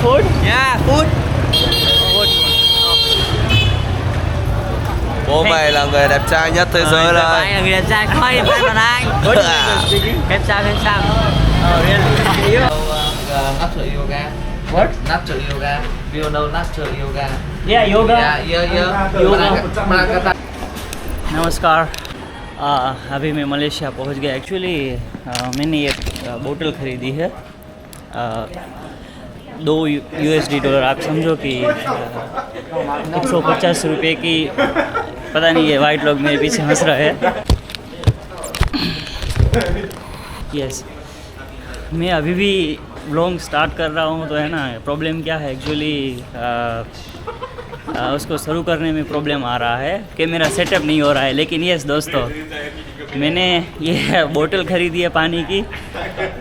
food? Yeah, food. What? Bố mày là người đẹp trai nhất thế giới Bạn đây. là người đẹp trai thôi, bạn là anh. What is this speaking? Đẹp sao? Really? Natural yoga. What? Natural yoga. Do you know natural yoga? Yeah, yoga. Yeah. Yoga. नमस्कार। अभी मैं Malaysia पहुंच गया। Actually मैंने ये बोतल ख़रीदी है, $2 आप समझो कि 150 रुपये की। पता नहीं, ये वाइट लोग मेरे पीछे हंस रहे हैं। यस, मैं अभी भी व्लॉग स्टार्ट कर रहा हूँ, तो है ना, प्रॉब्लम क्या है एक्चुअली, उसको शुरू करने में प्रॉब्लम आ रहा है कि मेरा सेटअप नहीं हो रहा है। लेकिन यस दोस्तों, मैंने ये बोतल ख़रीदी है पानी की,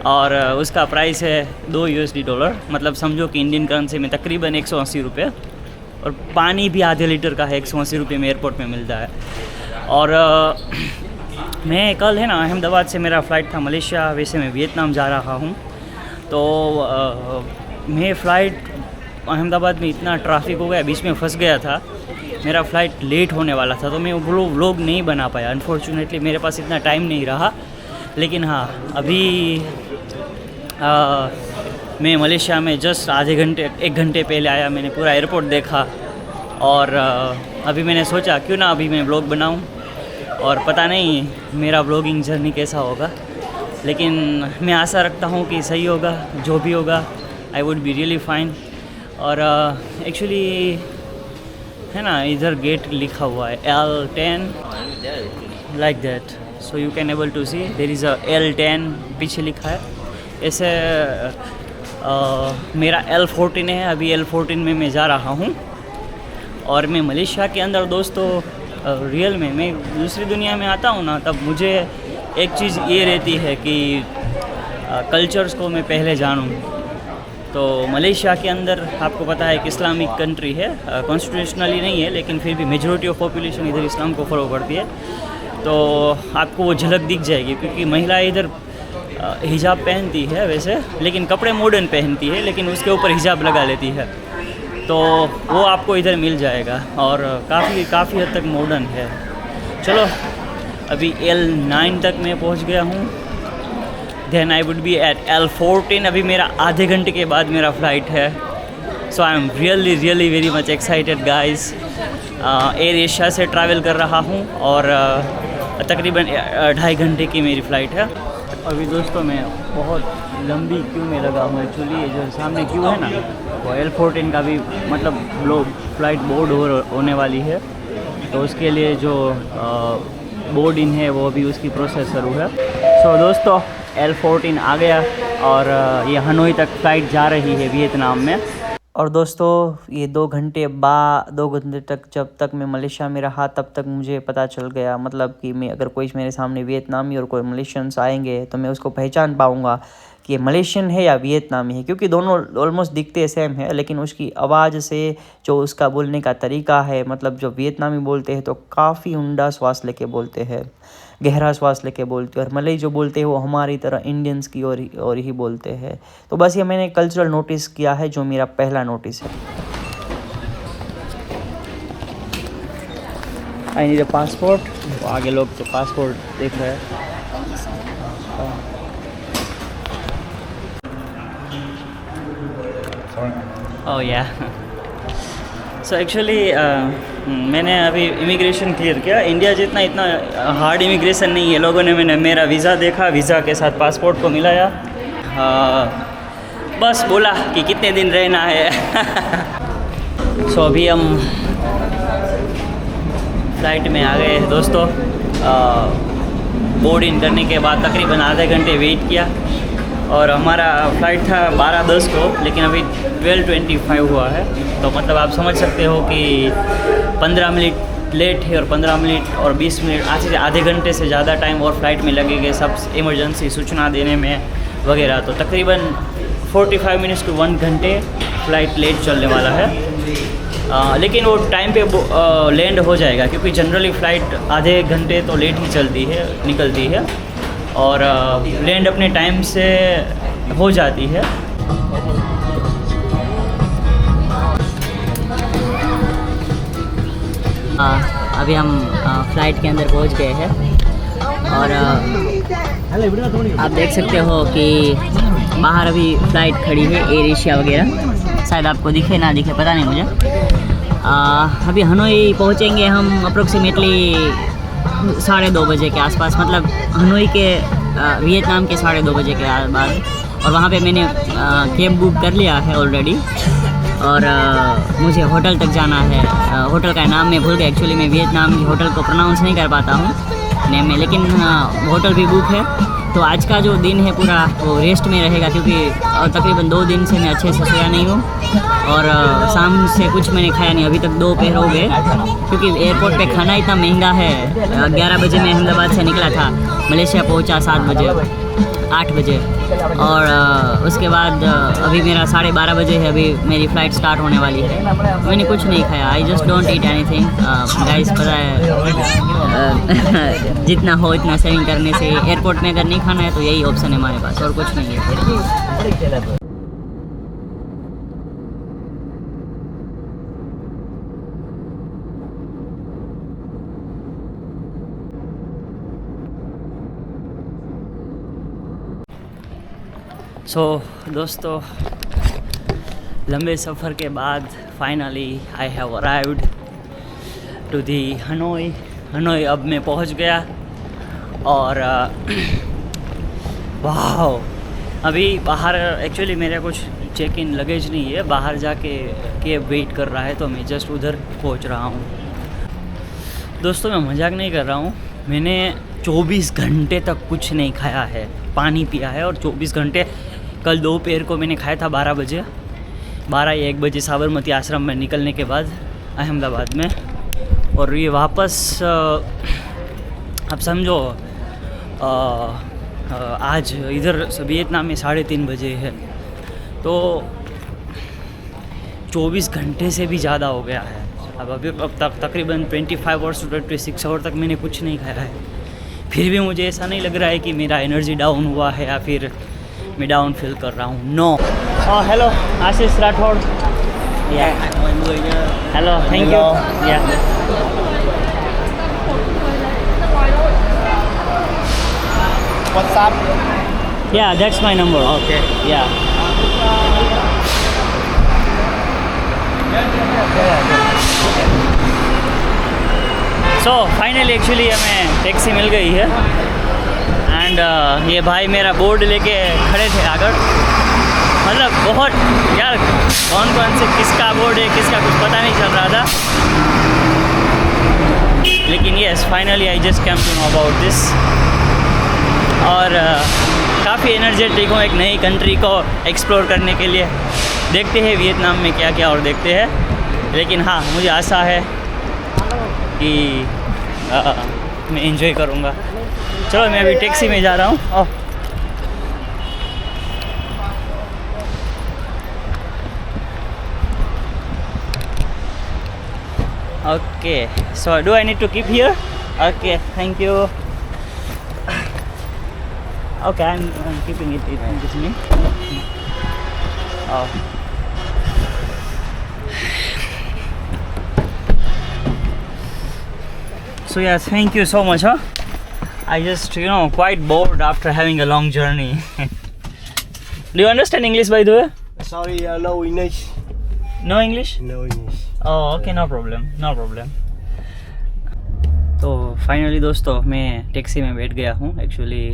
और उसका प्राइस है $2, मतलब समझो कि इंडियन करेंसी में तकरीबन 180 रुपये, और पानी भी आधे लीटर का है, 180 रुपये में एयरपोर्ट में मिलता है। और मैं कल है ना अहमदाबाद से मेरा फ़्लाइट था मलेशिया, वैसे मैं वियतनाम जा रहा हूँ। तो मैं फ़्लाइट अहमदाबाद में इतना ट्रैफिक हो गया, बीच में फंस गया था, मेरा फ़्लाइट लेट होने वाला था, तो मैं वो व्लॉग नहीं बना पाया। अनफॉर्चुनेटली मेरे पास इतना टाइम नहीं रहा। लेकिन हाँ, अभी मैं मलेशिया में जस्ट एक घंटे पहले आया। मैंने पूरा एयरपोर्ट देखा, और अभी मैंने सोचा क्यों ना अभी मैं व्लॉग बनाऊं। और पता नहीं मेरा व्लॉगिंग जर्नी कैसा होगा, लेकिन मैं आशा रखता हूं कि सही होगा। जो भी होगा, I would be really fine. और एक्चुअली है ना, इधर गेट लिखा हुआ है L10 like that, so you can able to see there is a L10 पीछे लिखा है। ऐसे मेरा L14 है, अभी L14 में मैं जा रहा हूँ। और मैं मलेशिया के अंदर दोस्तों, रियल में मैं दूसरी दुनिया में आता हूँ ना, तब मुझे एक चीज़ ये रहती है कि कल्चर्स को मैं पहले जानूँ। तो मलेशिया के अंदर आपको पता है कि इस्लामिक कंट्री है, कॉन्स्टिट्यूशनली नहीं है, लेकिन फिर भी मेजॉरिटी ऑफ पॉपुलेशन इधर इस्लाम को फॉलो करती है। तो आपको वो झलक दिख जाएगी, क्योंकि महिलाएं इधर हिजाब पहनती है वैसे, लेकिन कपड़े मॉडर्न पहनती है, लेकिन उसके ऊपर हिजाब लगा लेती है। तो वो आपको इधर मिल जाएगा, और काफ़ी हद तक मॉडर्न है। चलो, अभी L9 तक मैं पहुंच गया हूं। Then I would be at L14। अभी मेरा आधे घंटे के बाद मेरा फ़्लाइट है। So I am really very much excited guys. Air Asia से ट्रैवल कर रहा हूं, और तकरीबन 2.5 घंटे की मेरी फ़्लाइट है। अभी दोस्तों मैं बहुत लंबी क्यू में लगा हूँ। एक्चुअली जो सामने क्यू है ना, वो L14 का भी मतलब फ़्लाइट बोर्ड होने वाली है, तो उसके लिए जो बोर्ड इन है वो अभी उसकी प्रोसेस शुरू है। सो दोस्तों, L14 आ गया, और ये हनोई तक फ़्लाइट जा रही है वियतनाम में। और दोस्तों, ये 2 घंटे तक, जब तक मैं मलेशिया में रहा, तब तक मुझे पता चल गया, मतलब कि मैं अगर कोई मेरे सामने वियतनामी और कोई मलेशियंस आएंगे, तो मैं उसको पहचान पाऊँगा कि ये मलेशियन है या वियतनामी है, क्योंकि दोनों ऑलमोस्ट दिखते सेम है, लेकिन उसकी आवाज़ से, जो उसका बोलने का तरीका है, मतलब जो वियतनामी बोलते हैं तो काफ़ी ऊंडा श्वास लेके बोलते हैं, गहरा श्वास लेके बोलते हैं, और मलई जो बोलते हैं वो हमारी तरह इंडियंस की और ही बोलते हैं। तो बस ये मैंने कल्चरल नोटिस किया है, जो मेरा पहला नोटिस है। I need a passport. आगे लोग तो पासपोर्ट देख रहे हैं। ओह या, सो एक्चुअली मैंने अभी इमिग्रेशन क्लियर किया। इंडिया जितना इतना हार्ड इमिग्रेशन नहीं है। लोगों ने मेरा वीज़ा देखा, वीज़ा के साथ पासपोर्ट को मिलाया, बस बोला कि कितने दिन रहना है। सो अभी हम फ़्लाइट में आ गए दोस्तों। बोर्ड इन करने के बाद तकरीबन आधे घंटे वेट किया, और हमारा फ़्लाइट था 12:10 को, लेकिन अभी 12:25 हुआ है। तो मतलब आप समझ सकते हो कि 15 मिनट लेट है, और 15 मिनट और 20 मिनट आधे घंटे से ज़्यादा टाइम और फ्लाइट में लगेगा, सब इमरजेंसी सूचना देने में वगैरह। तो तकरीबन 45 मिनट्स टू 1 घंटे फ़्लाइट लेट चलने वाला है। लेकिन वो टाइम पे लैंड हो जाएगा, क्योंकि जनरली फ़्लाइट आधे घंटे तो लेट ही चलती है, निकलती है, और लैंड अपने टाइम से हो जाती है। अभी हम फ़्लाइट के अंदर पहुंच गए हैं और आप देख सकते हो कि बाहर अभी फ़्लाइट खड़ी है, एयर एशिया वगैरह। शायद आपको दिखे ना दिखे पता नहीं मुझे। अभी हनोई पहुंचेंगे हम अप्रोक्सीमेटली 2:30 बजे के आसपास, मतलब हनोई के वियतनाम के 2:30 बजे के बाद। और वहाँ पे मैंने कैब बुक कर लिया है ऑलरेडी और मुझे होटल तक जाना है। होटल का नाम मैं भूल गया, एक्चुअली मैं वियतनाम की होटल को प्रोनाउंस नहीं कर पाता हूँ नेम में, लेकिन होटल भी बुक है। तो आज का जो दिन है पूरा वो रेस्ट में रहेगा, क्योंकि तकरीबन 2 दिन से मैं अच्छे से सोया नहीं हूँ और शाम से कुछ मैंने खाया नहीं। अभी तक 2 पहर हो गए, क्योंकि एयरपोर्ट पे खाना इतना महंगा है। 11 बजे मैं अहमदाबाद से निकला था, मलेशिया पहुँचा 8 बजे और उसके बाद अभी मेरा 12:30 बजे है, अभी मेरी फ़्लाइट स्टार्ट होने वाली है। मैंने कुछ नहीं खाया, I just don't eat anything guys. पता है जितना हो इतना सेविंग करने से, एयरपोर्ट में अगर नहीं खाना है तो यही ऑप्शन है हमारे पास, और कुछ नहीं है। सो दोस्तों, लंबे सफ़र के बाद finally I have arrived to the Hanoi. Hanoi अब मैं पहुंच गया और वाह, अभी बाहर एक्चुअली मेरा कुछ चेक इन लगेज नहीं है, बाहर जाके कैब वेट कर रहा है, तो मैं जस्ट उधर पहुंच रहा हूँ। दोस्तों मैं मजाक नहीं कर रहा हूँ, मैंने 24 घंटे तक कुछ नहीं खाया है, पानी पिया है और 24 घंटे कल दोपहर को मैंने खाया था 12 बजे, 12 या 1 बजे साबरमती आश्रम में निकलने के बाद अहमदाबाद में। और ये वापस अब समझो आज इधर वियतनाम में 3:30 बजे है, तो 24 घंटे से भी ज़्यादा हो गया है। अब तक तकरीबन 25 आवर्स टू 26 आवर तक मैंने कुछ नहीं खाया है, फिर भी मुझे ऐसा नहीं लग रहा है कि मेरा एनर्जी डाउन हुआ है या फिर मैं डाउन फील कर रहा हूँ। No. Hello Ashish Rathore. Hello, thank you. WhatsApp. Yeah, that's my number. Okay. Yeah. So finally actually हमें टैक्सी मिल गई है एंड ये भाई मेरा बोर्ड लेके खड़े थे आगे। मतलब बहुत यार, कौन से किसका बोर्ड है किसका कुछ पता नहीं चल रहा था, लेकिन yes finally I just came to know about this. और काफ़ी एनर्जेटिक हूँ एक नई कंट्री को एक्सप्लोर करने के लिए। देखते हैं वियतनाम में क्या क्या और देखते हैं, लेकिन हाँ मुझे आशा है कि मैं एंजॉय करूँगा। चलो मैं अभी टैक्सी में जा रहा हूँ। Okay, so do I need to keep here? Okay, thank you. Okay, I'm keeping it with me. Oh. So yeah, thank you so much. I just, quite bored after having a long journey. Do you understand English, by the way? Sorry, no English. No English? No English. Oh, okay, no problem. तो finally दोस्तों मैं taxi में बैठ गया हूँ। Actually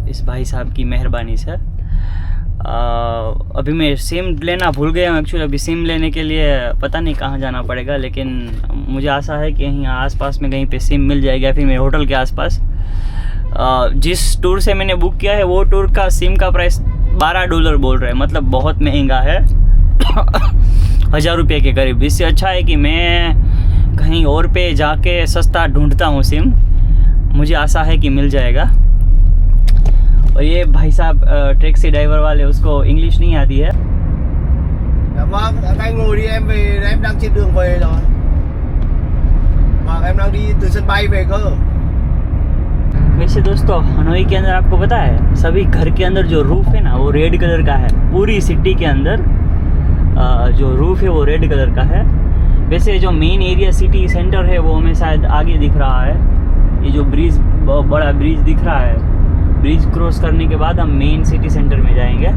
इस भाई साहब की मेहरबानी से अभी मैं सिम लेना भूल गया हूँ। एक्चुअली अभी सिम लेने के लिए पता नहीं कहाँ जाना पड़ेगा, लेकिन मुझे आशा है कि यहीं आसपास में कहीं पे सिम मिल जाएगा, फिर मेरे होटल के आसपास। जिस टूर से मैंने बुक किया है वो टूर का सिम का प्राइस $12 बोल रहे हैं, मतलब बहुत महंगा है। 1000 रुपये के करीब। इससे अच्छा है कि मैं कहीं और पे जाके सस्ता ढूंढता हूँ सिम। मुझे आशा है कि मिल जाएगा। और ये भाई साहब टैक्सी ड्राइवर वाले, उसको इंग्लिश नहीं आती है। Dạ vâng, các anh ngồi đi, em về, em đang trên đường về rồi. Vâng, em đang đi từ sân bay về cơ. वैसे दोस्तों हनोई के अंदर आपको पता है सभी घर के अंदर जो रूफ है ना वो रेड कलर का है। पूरी सिटी के अंदर जो रूफ है वो रेड कलर का है। वैसे जो मेन एरिया सिटी सेंटर है वो हमें शायद आगे दिख रहा है। ये जो ब्रिज, बहुत बड़ा ब्रिज दिख रहा है, ब्रिज क्रॉस करने के बाद हम मेन सिटी सेंटर में जाएंगे।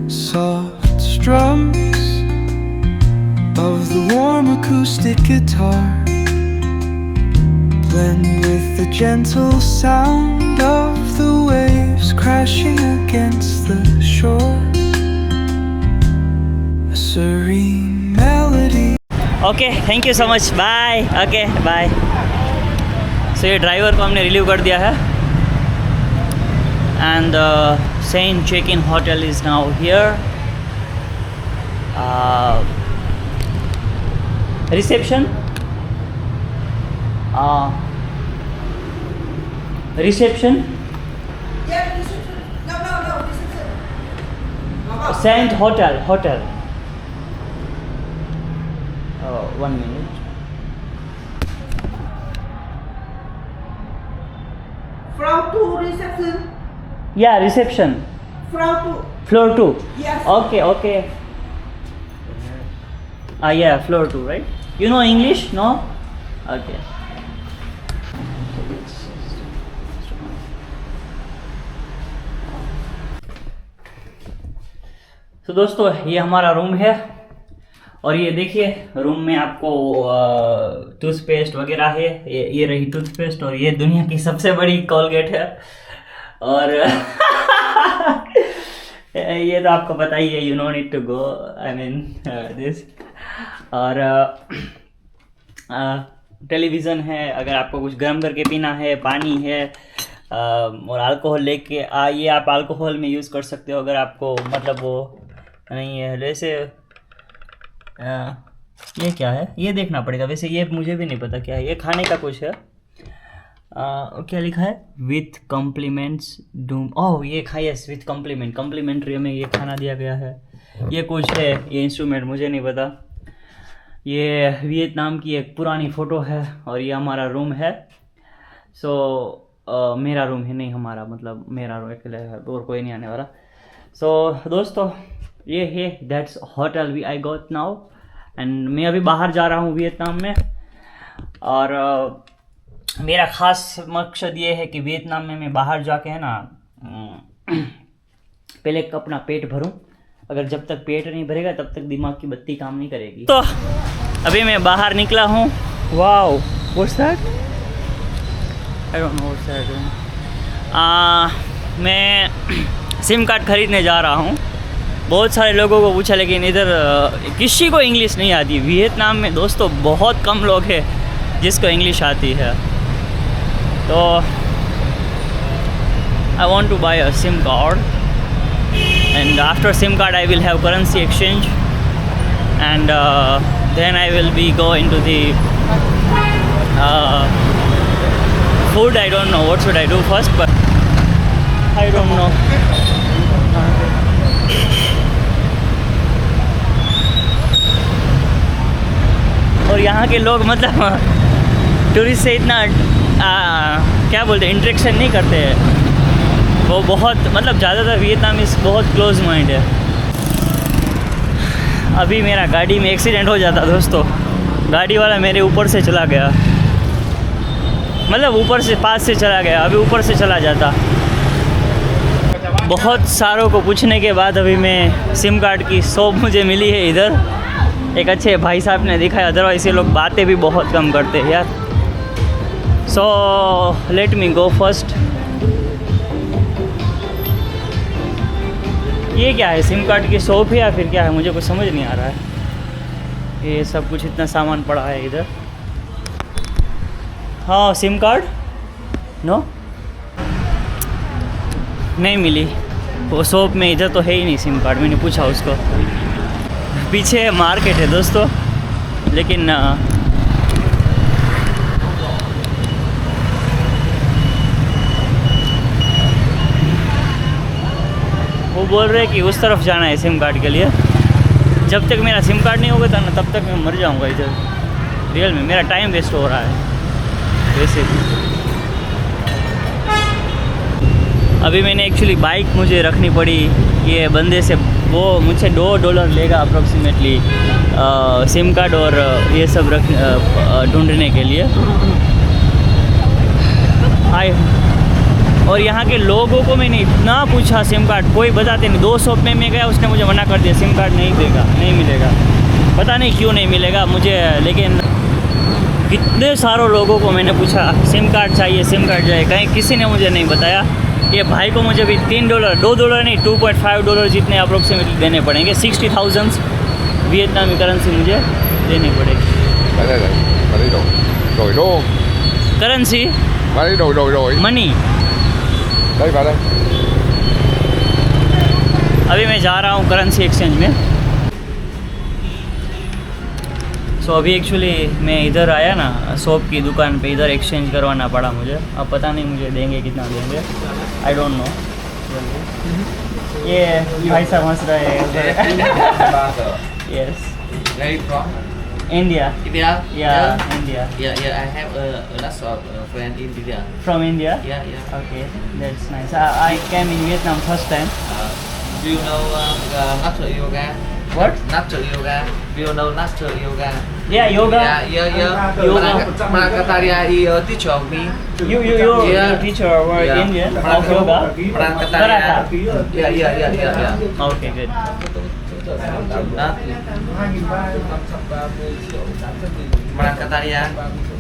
Soft strums of the warm acoustic guitar blend with the gentle sound of the waves crashing against the shore. A serene melody. Okay, thank you so much, bye. Okay bye. So ये driver को हमने relieve कर दिया है and Saint check-in hotel is now here. Reception reception Saint hotel hotel. 1 minute. From to reception. Yeah, reception. From to. Floor 2. Yes. Okay, okay. Yeah, floor 2, right? You know English? No? Okay. तो दोस्तों ये हमारा room है और ये देखिए room में आपको टूथपेस्ट वगैरह है। ये रही टूथपेस्ट और ये दुनिया की सबसे बड़ी कोलगेट है और ये तो आपको पता ही है, you know need to go, I mean this. और टेलीविज़न है, अगर आपको कुछ गर्म करके पीना है, पानी है और अल्कोहल लेके ये आप अल्कोहल में यूज़ कर सकते हो अगर आपको मतलब वो नहीं है। जैसे ये क्या है ये देखना पड़ेगा, वैसे ये मुझे भी नहीं पता क्या है। ये खाने का कुछ है, क्या लिखा है, विथ कॉम्प्लीमेंट्स डूम। ओह ये खाइए विथ कॉम्प्लीमेंट, कॉम्प्लीमेंट्री में ये खाना दिया गया है। ये कुछ है, ये इंस्ट्रूमेंट मुझे नहीं पता। ये वियतनाम की एक पुरानी फ़ोटो है और ये हमारा रूम है। सो मेरा रूम है, नहीं हमारा, मतलब मेरा रूम अकेले है और कोई नहीं आने वाला। सो दोस्तों ये है that's hotel we I got now and मैं अभी बाहर जा रहा हूँ वियतनाम में। और मेरा ख़ास मकसद ये है कि वियतनाम में मैं बाहर जाके है ना पहले अपना पेट भरूं। अगर जब तक पेट नहीं भरेगा तब तक दिमाग की बत्ती काम नहीं करेगी। तो अभी मैं बाहर निकला हूँ। Wow what's that, I don't know what's that. मैं सिम कार्ड ख़रीदने जा रहा हूँ। बहुत सारे लोगों को पूछा लेकिन इधर किसी को इंग्लिश नहीं आती। वियतनाम में दोस्तों बहुत कम लोग हैं जिसको इंग्लिश आती है। तो I want to buy a SIM card and after SIM card I will have currency exchange and then I will be go into the food. I don't know what should I do first, but I don't know. और यहाँ के लोग मतलब tourist से इतना क्या बोलते हैं, इंटरेक्शन नहीं करते हैं। वो बहुत मतलब ज़्यादातर वियतनामीज बहुत क्लोज माइंड है। अभी मेरा गाड़ी में एक्सीडेंट हो जाता दोस्तों, गाड़ी वाला मेरे ऊपर से चला गया, मतलब ऊपर से पास से चला गया, अभी ऊपर से चला जाता। बहुत सारों को पूछने के बाद अभी मैं सिम कार्ड की शॉप मुझे मिली है इधर, एक अच्छे भाई साहब ने दिखाया। अदरवाइज ये लोग बातें भी बहुत कम करते हैं यार। सो लेट मी गो फर्स्ट। ये क्या है, सिम कार्ड की शॉप है या फिर क्या है, मुझे कुछ समझ नहीं आ रहा है। ये सब कुछ इतना सामान पड़ा है इधर। हाँ सिम कार्ड नो नहीं मिली वो शॉप में, इधर तो है ही नहीं सिम कार्ड। मैंने पूछा उसको, पीछे मार्केट है दोस्तों, लेकिन वो बोल रहे हैं कि उस तरफ जाना है सिम कार्ड के लिए। जब तक मेरा सिम कार्ड नहीं होगा था ना तब तक मैं मर जाऊंगा इधर। रियल में मेरा टाइम वेस्ट हो रहा है वैसे भी। अभी मैंने एक्चुअली बाइक मुझे रखनी पड़ी ये बंदे से, वो मुझसे $2 लेगा अप्रॉक्सीमेटली सिम कार्ड और ये सब ढूंढने के लिए। हाय। और यहाँ के लोगों को मैंने इतना पूछा सिम कार्ड, कोई बताते नहीं। 2 शॉप में मैं गया, उसने मुझे मना कर दिया, सिम कार्ड नहीं देगा, नहीं मिलेगा। पता नहीं क्यों नहीं मिलेगा मुझे, लेकिन कितने सारों लोगों को मैंने पूछा सिम कार्ड चाहिए, सिम कार्ड चाहिए, कहीं किसी ने मुझे नहीं बताया। ये भाई को मुझे भी $2 नहीं $2.5 जितने अप्रोक्सीमेटली देने पड़ेंगे। 60,000 वियतनामी करेंसी मुझे देनी पड़ेगी। Currency money. अभी मैं जा रहा हूँ करेंसी एक्सचेंज में। सो अभी एक्चुअली मैं इधर आया ना शॉप की दुकान पे, इधर एक्सचेंज करवाना पड़ा मुझे। अब पता नहीं मुझे देंगे कितना देंगे, आई डोंट नो। ये भाई साहब हंस रहे हैं। Yes. Where you from? India. India? Yeah, India. Yeah, I have a lot of friend in India. From India? Yeah. Okay, that's nice. I came in Vietnam first time. Do you know natural yoga? What? Natural yoga. Do you know natural yoga? Yeah, yoga. Yeah. Yoga. Prankataria is a teacher of me. Your Yeah. teacher were Yeah. Indian of yoga. Prankataria. Karate. Yeah. Okay, good. Prankataria.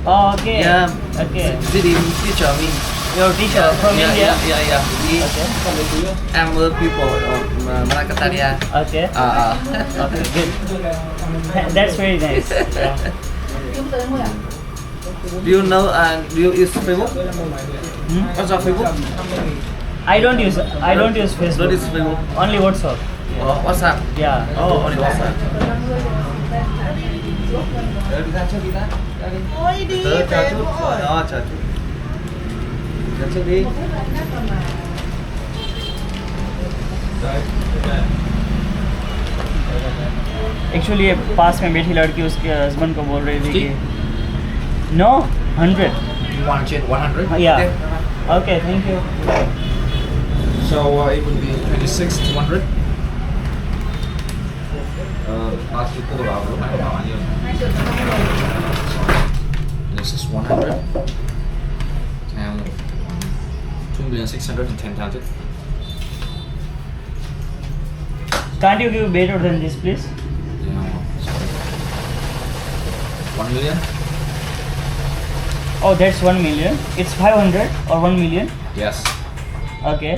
Oh, okay. Yeah. Okay. This is teacher me. Your teacher from India. Yeah. Okay. I'm a people of Prankataria. Okay. Okay, good. That's very nice. Yeah. Do you know? Do you use Facebook? What's your Facebook? I don't use Facebook. Don't use Facebook. Only WhatsApp. WhatsApp. Yeah. Only WhatsApp. Ôi đi Chờ về chút. rồi. Đó, chờ chút. Chờ chút đi. Actually ये पास में बैठी लड़की उसके husband को बोल रही थी कि no 100। You want to change 100? Yeah. Okay, thank you. So it would be 26 200. Last you pull it out. This is 100. And 2,610,000. Can't you give better than this, please? Yeah. Sorry. 1 million? Oh, that's 1 million. It's 500 or 1 million. Yes. Okay.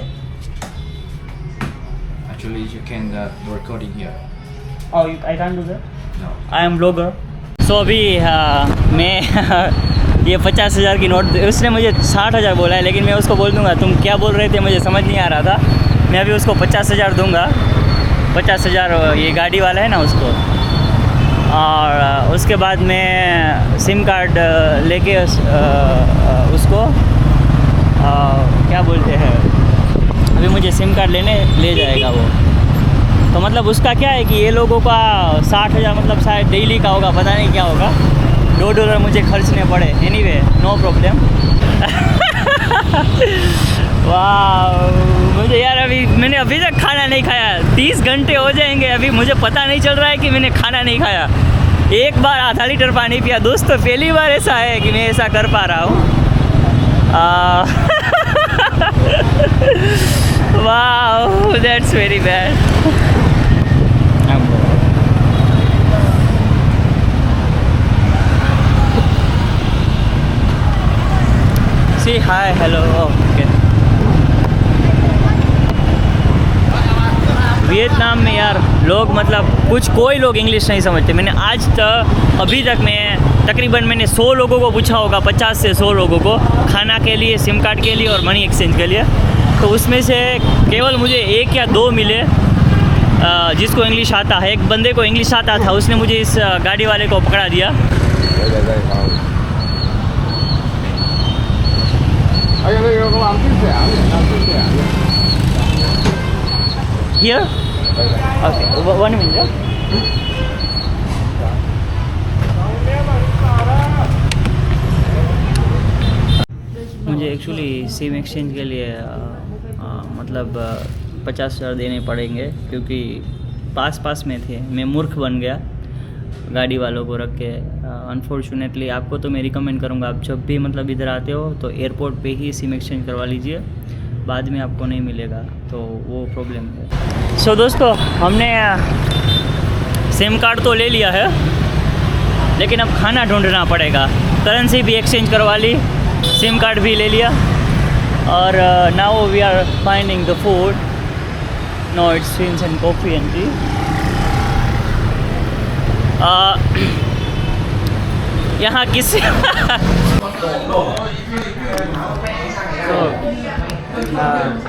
Actually, you can do recording here. Oh, I can't do that. No. I am blogger. So अभी मैं ये 50,000 की note, उसने मुझे 60,000 बोला है, लेकिन मैं उसको बोल दूंगा तुम क्या बोल रहे थे, मुझे समझ नहीं आ रहा था। मैं अभी उसको 50,000 दूंगा। 50,000 ये गाड़ी वाला है ना उसको। और उसके बाद मैं सिम कार्ड लेके उसको क्या बोलते हैं, अभी मुझे सिम कार्ड लेने ले जाएगा वो। तो मतलब उसका क्या है कि ये लोगों का 60,000 मतलब शायद डेली का होगा, पता नहीं क्या होगा। $2 मुझे खर्चने पड़े। Anyway, no problem. वाह, मुझे यार मैंने अभी तक खाना नहीं खाया। 30 घंटे हो जाएंगे, अभी मुझे पता नहीं चल रहा है कि मैंने खाना नहीं खाया। एक बार आधा लीटर पानी पिया। दोस्तों, पहली बार ऐसा है कि मैं ऐसा कर पा रहा हूँ। वाह, that's very bad. Say hi, hello. Okay. Vietnam में यार लोग मतलब कोई लोग इंग्लिश नहीं समझते। मैंने आज तक अभी तक तकरीबन मैंने 100 लोगों को पूछा होगा, 50 से 100 लोगों को, खाना के लिए, सिम कार्ड के लिए और मनी एक्सचेंज के लिए। तो उसमें से केवल मुझे 1 या 2 मिले जिसको इंग्लिश आता है। एक बंदे को इंग्लिश आता था, उसने मुझे इस गाड़ी वाले को पकड़ा दिया। Here? Okay, 1 minute. मुझे एक्चुअली सिम एक्सचेंज के लिए मतलब 50,000 देने पड़ेंगे क्योंकि पास में थे। मैं मूर्ख बन गया गाड़ी वालों को रख के। अनफॉर्चुनेटली आपको तो मैं रिकमेंड करूँगा, आप जब भी मतलब इधर आते हो तो एयरपोर्ट पे ही सिम एक्सचेंज करवा लीजिए, बाद में आपको नहीं मिलेगा, तो वो प्रॉब्लम है। सो दोस्तों, हमने सिम कार्ड तो ले लिया है, लेकिन अब खाना ढूंढना पड़ेगा। करेंसी भी एक्सचेंज करवा ली, सिम कार्ड भी ले लिया, और now we are finding the food. No, it's sweets and coffee and tea. यहाँ किस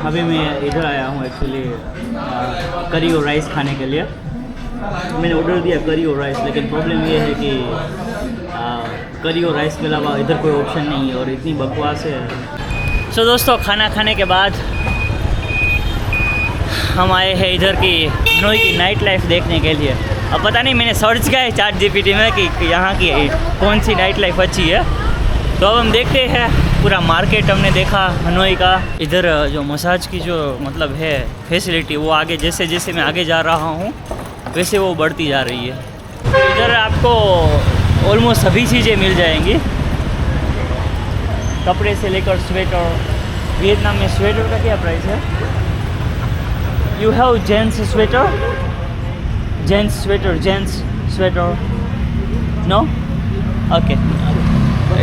अभी मैं इधर आया हूँ एक्चुअली करी और राइस खाने के लिए। मैंने ऑर्डर दिया करी और राइस, लेकिन प्रॉब्लम ये है कि करी और राइस के अलावा इधर कोई ऑप्शन नहीं है और इतनी बकवास है। सो दोस्तों, खाना खाने के बाद हम आए हैं इधर की हनोई की नाइट लाइफ देखने के लिए। अब पता नहीं, मैंने सर्च किया है ChatGPT में कि यहाँ की कौन सी नाइट लाइफ अच्छी है, तो अब हम देखते हैं। पूरा मार्केट हमने देखा हनोई का। इधर जो मसाज की जो मतलब है फैसिलिटी, वो आगे जैसे जैसे मैं आगे जा रहा हूँ वैसे वो बढ़ती जा रही है। इधर आपको ऑलमोस्ट सभी चीज़ें मिल जाएंगी, कपड़े से लेकर स्वेटर। वियतनाम में स्वेटर का क्या प्राइस है? You have gents sweater, gents sweater no? Okay,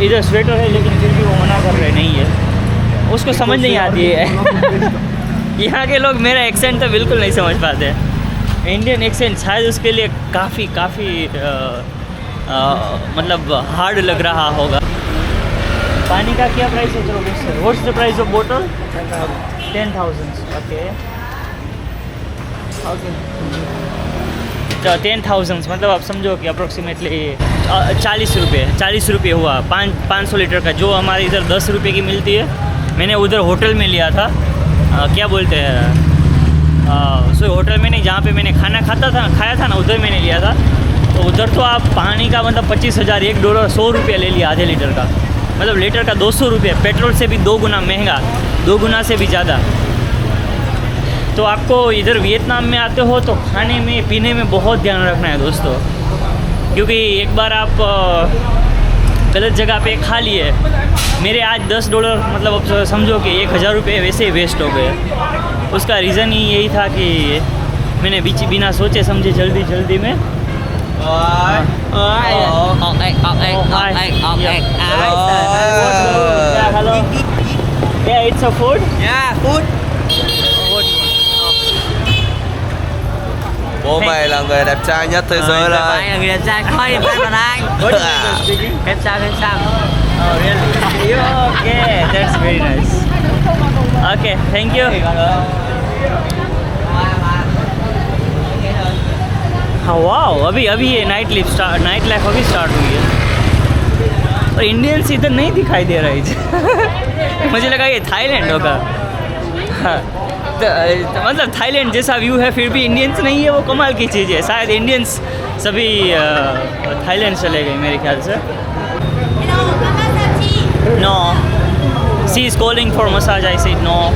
इधर स्वेटर है लेकिन फिर भी वो मना कर रहे नहीं है, उसको समझ नहीं आती है। यहाँ के लोग मेरा एक्सेंट तो बिल्कुल नहीं समझ पाते। इंडियन एक्सेंट शायद उसके लिए काफ़ी मतलब हार्ड लग रहा होगा। पानी का क्या प्राइस है? चलो sir, what's the price of बोतल? 10,000। ओके, तो 10,000 मतलब आप समझो कि अप्रोक्सीमेटली 40 रुपये हुआ 500 लीटर का, जो हमारे इधर 10 रुपये की मिलती है। मैंने उधर होटल में लिया था, क्या बोलते हैं, सो होटल में नहीं, जहाँ पे मैंने खाया था ना, उधर मैंने लिया था। तो उधर तो आप पानी का मतलब 25,000, $1 100 रुपये ले लिया आधे लीटर का, मतलब लीटर का 200 रुपये। पेट्रोल से भी 2 गुना महंगा, 2 गुना से भी ज़्यादा। तो आपको इधर वियतनाम में आते हो तो खाने में पीने में बहुत ध्यान रखना है दोस्तों, क्योंकि एक बार आप गलत जगह पे खा लिए। मेरे आज $10 मतलब अब समझो कि 1,000 रुपये वैसे ही वेस्ट हो गए। उसका रीज़न ही यही था कि मैंने बिना सोचे समझे जल्दी में hello, yeah, it's a food? Yeah, food. Bố mày là người đẹp trai nhất thế giới rồi. Mày là người đẹp trai, coi đẹp trai mà anh. Đẹp trai. Oh really? Okay, that's very nice. Okay, thank you. हाँ, wow, अभी ये night life अभी start हुई है और Indians इधर नहीं दिखाई दे रहा है। मुझे लगा ये थाईलैंड होगा। हाँ, तो मतलब थाईलैंड जैसा व्यू है, फिर भी इंडियंस नहीं है, वो कमाल की चीज़ है। शायद इंडियंस सभी थाईलैंड चले गए मेरे ख्याल से। No, she is calling for massage, I said no.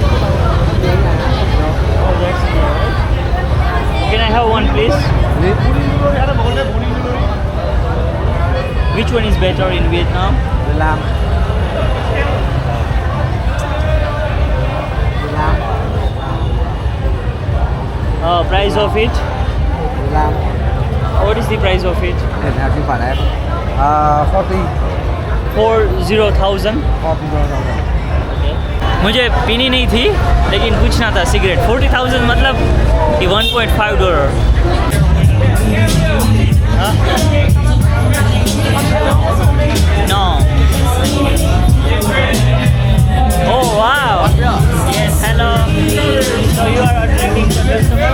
Can I have one please? Which one is better in Vietnam? Price of it? What is the price of it? 40,000. मुझे पीनी नहीं थी लेकिन पूछना था सिगरेट। 40,000 मतलब कि $1.5। No. Oh wow. Yes, hello. So you are attracting the customer?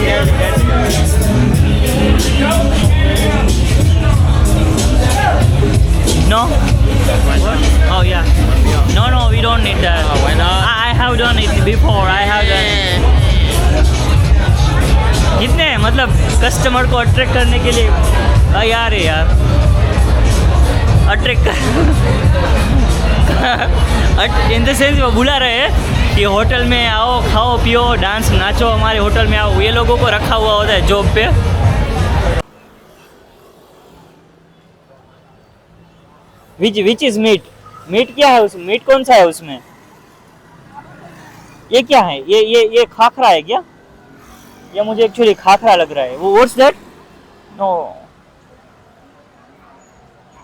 Yes, that's good. No? Oh yeah. No, we don't need that. Oh, why not? I have done it before. I have done it. कितने मतलब customer को attract करने के लिए यार है यार, attract कर इन द सेंस वो बुला रहे हैं कि होटल में आओ, खाओ पियो, डांस नाचो, हमारे होटल में आओ। ये लोगों को रखा हुआ होता है जॉब पे। Which is meet? मीट क्या है उसमें? मीट कौन सा है उसमें? ये क्या है? ये खाखरा है क्या? ये मुझे एक्चुअली खाखरा लग रहा है। वो what's that? No,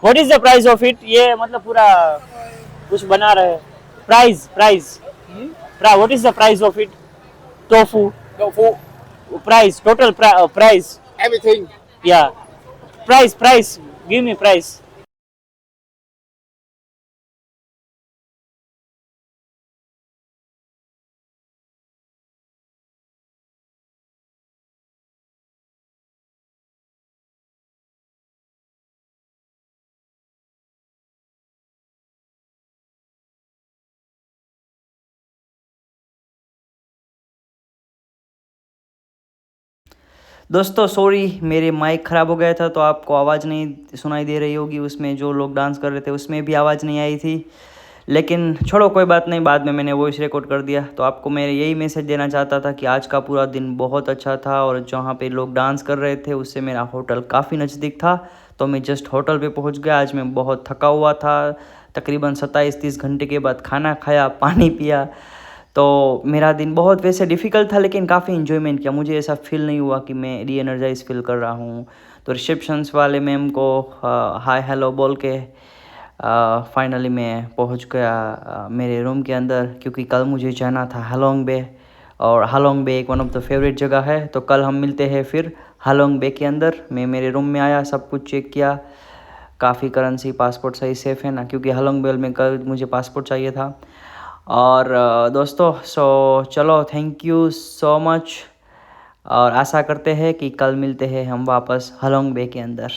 what is the price of it? ये मतलब पूरा कुछ बना रहे हैं। Price what is the price of it? Tofu price, total price, Everything. या प्राइस, गिव मी प्राइस। दोस्तों सॉरी, मेरे माइक ख़राब हो गया था तो आपको आवाज़ नहीं सुनाई दे रही होगी। उसमें जो लोग डांस कर रहे थे उसमें भी आवाज़ नहीं आई थी, लेकिन छोड़ो कोई बात नहीं, बाद में मैंने वॉइस रिकॉर्ड कर दिया। तो आपको मैं यही मैसेज देना चाहता था कि आज का पूरा दिन बहुत अच्छा था और जहाँ पे लोग डांस कर रहे थे उससे मेरा होटल काफ़ी नज़दीक था, तो मैं जस्ट होटल पे पहुँच गया। आज मैं बहुत थका हुआ था, तकरीबन 27-30 घंटे के बाद खाना खाया, पानी पिया, तो मेरा दिन बहुत वैसे डिफ़िकल्ट था लेकिन काफ़ी इन्जॉयमेंट किया। मुझे ऐसा फील नहीं हुआ कि मैं री एनर्जाइज फील कर रहा हूँ। तो रिसेप्शंस वाले मैम को हाय हेलो बोल के फाइनली मैं पहुँच गया मेरे रूम के अंदर, क्योंकि कल मुझे जाना था हालोंग बे, और हालोंग बे एक वन ऑफ द फेवरेट जगह है। तो कल हम मिलते हैं फिर हालोंग बे के अंदर। मैं मेरे रूम में आया, सब कुछ चेक किया, काफ़ी करेंसी, पासपोर्ट सही सेफ़ है ना, क्योंकि हालोंग बे में कल मुझे पासपोर्ट चाहिए था। और दोस्तों चलो थैंक यू सो मच, और आशा करते हैं कि कल मिलते हैं हम वापस हालोंग बे के अंदर।